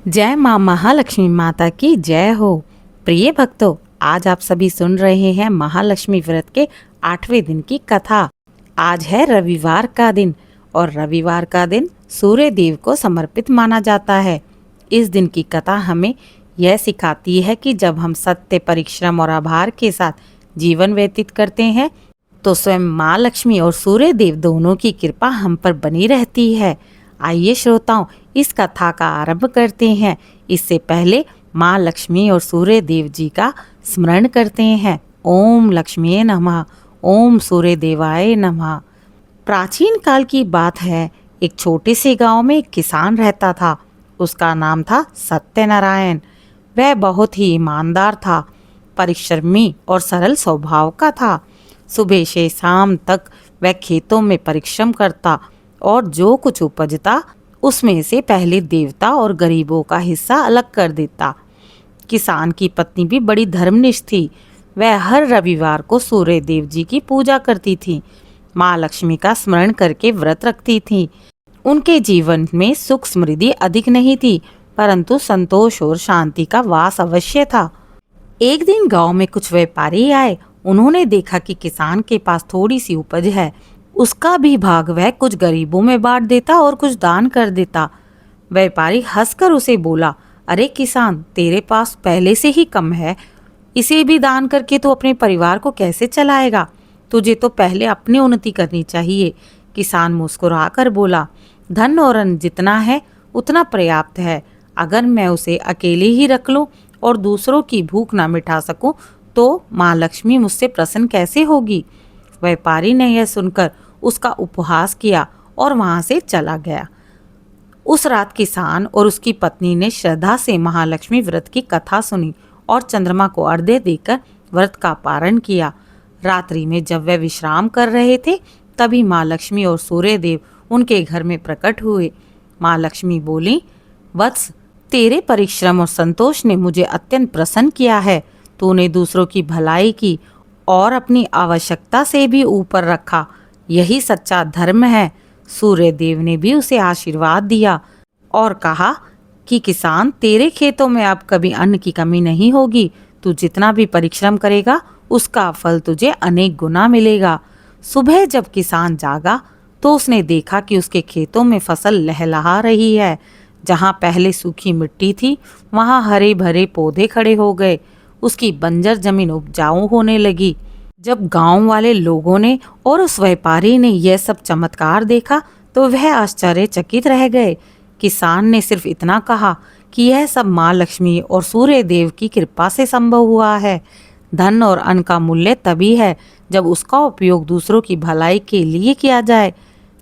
जय माँ महालक्ष्मी माता की जय हो। प्रिय भक्तों, आज आप सभी सुन रहे हैं महालक्ष्मी व्रत के 8वें दिन की कथा। आज है रविवार का दिन और रविवार का दिन सूर्य देव को समर्पित माना जाता है। इस दिन की कथा हमें यह सिखाती है कि जब हम सत्य, परिश्रम और आभार के साथ जीवन व्यतीत करते हैं तो स्वयं माँ लक्ष्मी और सूर्य देव दोनों की कृपा हम पर बनी रहती है। आइए श्रोताओं, इस कथा का आरंभ करते हैं। इससे पहले माँ लक्ष्मी और सूर्य देव जी का स्मरण करते हैं। ओम लक्ष्मी नमः, ओम सूर्य देवाय नमः। प्राचीन काल की बात है। एक छोटे से गांव में एक किसान रहता था। उसका नाम था सत्यनारायण। वह बहुत ही ईमानदार था, परिश्रमी और सरल स्वभाव का था। सुबह से शाम तक वह खेतों में परिश्रम करता और जो कुछ उपजता उसमें से पहले देवता और गरीबों का हिस्सा अलग कर देता। किसान की पत्नी भी बड़ी धर्मनिष्ठ थी। वह हर रविवार को सूर्य देव जी की पूजा करती थी, माँ लक्ष्मी का स्मरण करके व्रत रखती थी। उनके जीवन में सुख समृद्धि अधिक नहीं थी, परंतु संतोष और शांति का वास अवश्य था। एक दिन गांव में कुछ व्यापारी आए। उन्होंने देखा कि किसान के पास थोड़ी सी उपज है। उसका भी भाग वह कुछ गरीबों में बांट देता और कुछ दान कर देता। व्यापारी हंसकर उसे बोला, अरे किसान, तेरे पास पहले से ही कम है, इसे भी दान करके तू अपने परिवार को कैसे चलाएगा? तुझे तो पहले अपनी उन्नति करनी चाहिए। किसान मुस्कुरा कर बोला, धन और अन्न जितना है उतना पर्याप्त है। अगर मैं उसे अकेले ही रख लूं और दूसरों की भूख ना मिटा सकूं तो माँ लक्ष्मी मुझसे प्रसन्न कैसे होगी? व्यापारी ने यह सुनकर उसका उपहास किया और वहां से चला गया। उस रात किसान और उसकी पत्नी ने श्रद्धा से महालक्ष्मी व्रत की कथा सुनी और चंद्रमा को अर्घ्य देकर व्रत का पारण किया। रात्रि में जब वे विश्राम कर रहे थे तभी माँ लक्ष्मी और सूर्य देव उनके घर में प्रकट हुए। माँ लक्ष्मी बोली, वत्स, तेरे परिश्रम और संतोष ने मुझे अत्यंत प्रसन्न किया है। तूने दूसरों की भलाई की और अपनी आवश्यकता से भी ऊपर रखा। यही सच्चा धर्म है। सूर्य देव ने भी उसे आशीर्वाद दिया और कहा कि किसान, तेरे खेतों में अब कभी अन्न की कमी नहीं होगी। तू जितना भी परिश्रम करेगा उसका फल तुझे अनेक गुना मिलेगा। सुबह जब किसान जागा तो उसने देखा कि उसके खेतों में फसल लहलहा रही है। जहाँ पहले सूखी मिट्टी थी वहाँ हरे भरे पौधे खड़े हो गए। उसकी बंजर जमीन उपजाऊ होने लगी। जब गांव वाले लोगों ने और उस व्यापारी ने यह सब चमत्कार देखा तो वह आश्चर्यचकित रह गए। किसान ने सिर्फ इतना कहा कि यह सब माँ लक्ष्मी और सूर्य देव की कृपा से संभव हुआ है। धन और अन्न का मूल्य तभी है जब उसका उपयोग दूसरों की भलाई के लिए किया जाए।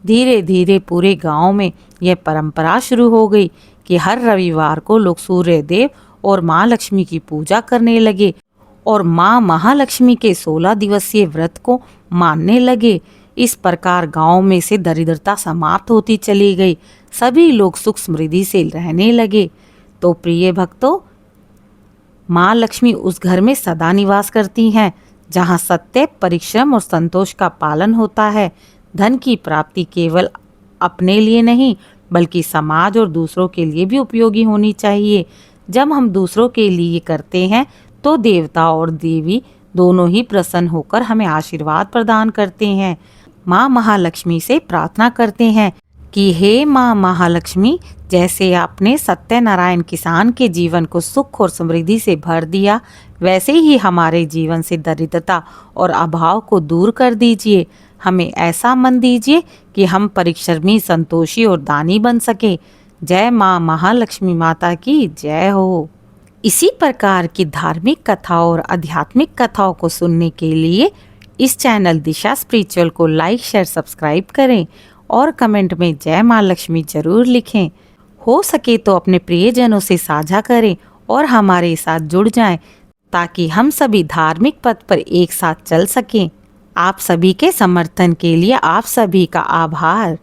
धीरे धीरे पूरे गांव में यह परंपरा शुरू हो गई कि हर रविवार को लोग सूर्य देव और माँ लक्ष्मी की पूजा करने लगे और माँ महालक्ष्मी के 16 दिवसीय व्रत को मानने लगे। इस प्रकार गांव में से दरिद्रता समाप्त होती चली गई। सभी लोग सुख समृद्धि से रहने लगे। तो प्रिय भक्तों, माँ लक्ष्मी उस घर में सदा निवास करती हैं जहाँ सत्य, परिश्रम और संतोष का पालन होता है। धन की प्राप्ति केवल अपने लिए नहीं बल्कि समाज और दूसरों के लिए भी उपयोगी होनी चाहिए। जब हम दूसरों के लिए करते हैं तो देवता और देवी दोनों ही प्रसन्न होकर हमें आशीर्वाद प्रदान करते हैं। माँ महालक्ष्मी से प्रार्थना करते हैं कि हे माँ महालक्ष्मी, जैसे आपने सत्यनारायण किसान के जीवन को सुख और समृद्धि से भर दिया, वैसे ही हमारे जीवन से दरिद्रता और अभाव को दूर कर दीजिए। हमें ऐसा मन दीजिए कि हम परिश्रमी, संतोषी और दानी बन सके। जय माँ महालक्ष्मी माता की जय हो। इसी प्रकार की धार्मिक कथाओं और आध्यात्मिक कथाओं को सुनने के लिए इस चैनल दिशा स्पिरिचुअल को लाइक, शेयर, सब्सक्राइब करें और कमेंट में जय माँ लक्ष्मी जरूर लिखें। हो सके तो अपने प्रियजनों से साझा करें और हमारे साथ जुड़ जाएं ताकि हम सभी धार्मिक पथ पर एक साथ चल सकें। आप सभी के समर्थन के लिए आप सभी का आभार।